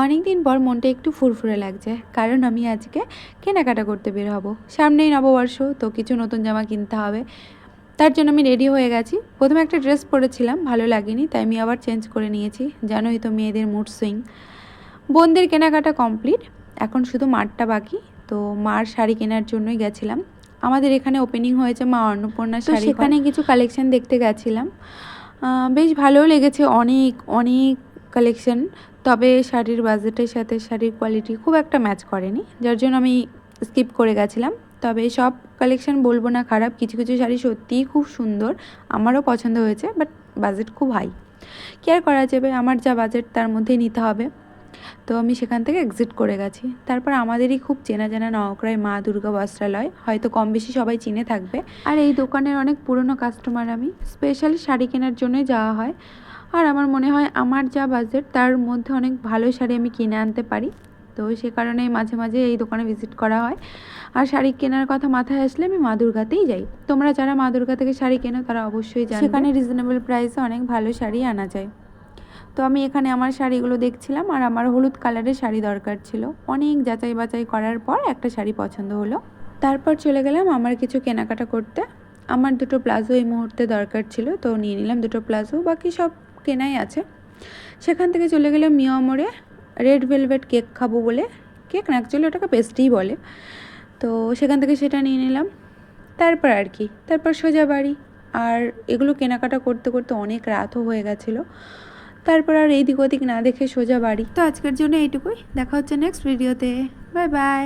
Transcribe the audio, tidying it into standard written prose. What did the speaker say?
অনেক দিন পর মনটা একটু ফুরফুরে লাগছে, কারণ আমি আজকে কেনাকাটা করতে বের হব। সামনেই নববর্ষ, তো কিছু নতুন জামা কিনতে হবে। তার জন্য আমি রেডি হয়ে গেছি। প্রথমে একটা ড্রেস পরেছিলাম, ভালো লাগেনি, তাই আমি আবার চেঞ্জ করে নিয়েছি। জানোই তো মেয়েদের মুড সুইং। বোনদের কেনাকাটা কমপ্লিট, এখন শুধু মারটা বাকি। তো মার শাড়ি কেনার জন্যই গেছিলাম। আমাদের এখানে ওপেনিং হয়েছে মা অন্নপূর্ণা শাড়ি, সেখানে কিছু কালেকশন দেখতে গেছিলাম। বেশ ভালোও লেগেছে, অনেক অনেক কালেকশন। তবে শাড়ির বাজেটের সাথে শাড়ির কোয়ালিটি খুব একটা ম্যাচ করেনি, যার জন্য আমি স্কিপ করে গেছিলাম। তবে সব কালেকশন বলবো না খারাপ, কিছু কিছু শাড়ি সত্যিই খুব সুন্দর, আমারও পছন্দ হয়েছে, বাট বাজেট খুব হাই। কি আর করা যাবে, আমার যা বাজেট তার মধ্যেই নিতে হবে। তো আমি সেখান থেকে এক্সিট করে গেছি। তারপর আমাদেরই খুব চেনা জানা নওকরায় মা দুর্গা বস্ত্রালয়, হয়তো কম বেশি সবাই চিনে থাকবে। আর এই দোকানের অনেক পুরনো কাস্টমার আমি, স্পেশালি শাড়ি কেনার জন্যই যাওয়া হয়। আর আমার মনে হয় আমার যা বাজেট তার মধ্যে অনেক ভালো শাড়ি আমি কিনে আনতে পারি। তো সে কারণেই মাঝে মাঝে এই দোকানে ভিজিট করা হয়। আর শাড়ি কেনার কথা মাথায় আসলে আমি মা দুর্গাতেই যাই। তোমরা যারা মা দুর্গা থেকে শাড়ি কেনো তারা অবশ্যই জানো, সেখানে রিজনেবল প্রাইসে অনেক ভালো শাড়ি আনা যায়। তো আমি এখানে আমার শাড়িগুলো দেখছিলাম, আর আমার হলুদ কালারের শাড়ি দরকার ছিল। অনেক যাচাই বাছাই করার পর একটা শাড়ি পছন্দ হলো। তারপর চলে গেলাম আমার কিছু কেনাকাটা করতে। আমার দুটো প্লাজো এই মুহূর্তে দরকার ছিল, তো নিয়ে নিলাম দুটো প্লাজো, বাকি সব কেনাই আছে। সেখান থেকে চলে গেলাম মিয়া মোড়ে, রেড ভেলভেট কেক খাবো বলে। কেক না, অ্যাকচুয়ালি ওটাকে পেস্ট্রিই বলে। তো সেখান থেকে সেটা নিয়ে নিলাম। তারপর আর কি, তারপর সোজা বাড়ি। আর এগুলো কেনাকাটা করতে করতে অনেক রাতও হয়ে গেছিলো। তারপর আর এইদিক ওদিক না দেখে সোজা বাড়ি। তো আজকের জন্য এইটুকুই, দেখা হচ্ছে নেক্সট ভিডিওতে। Bye bye.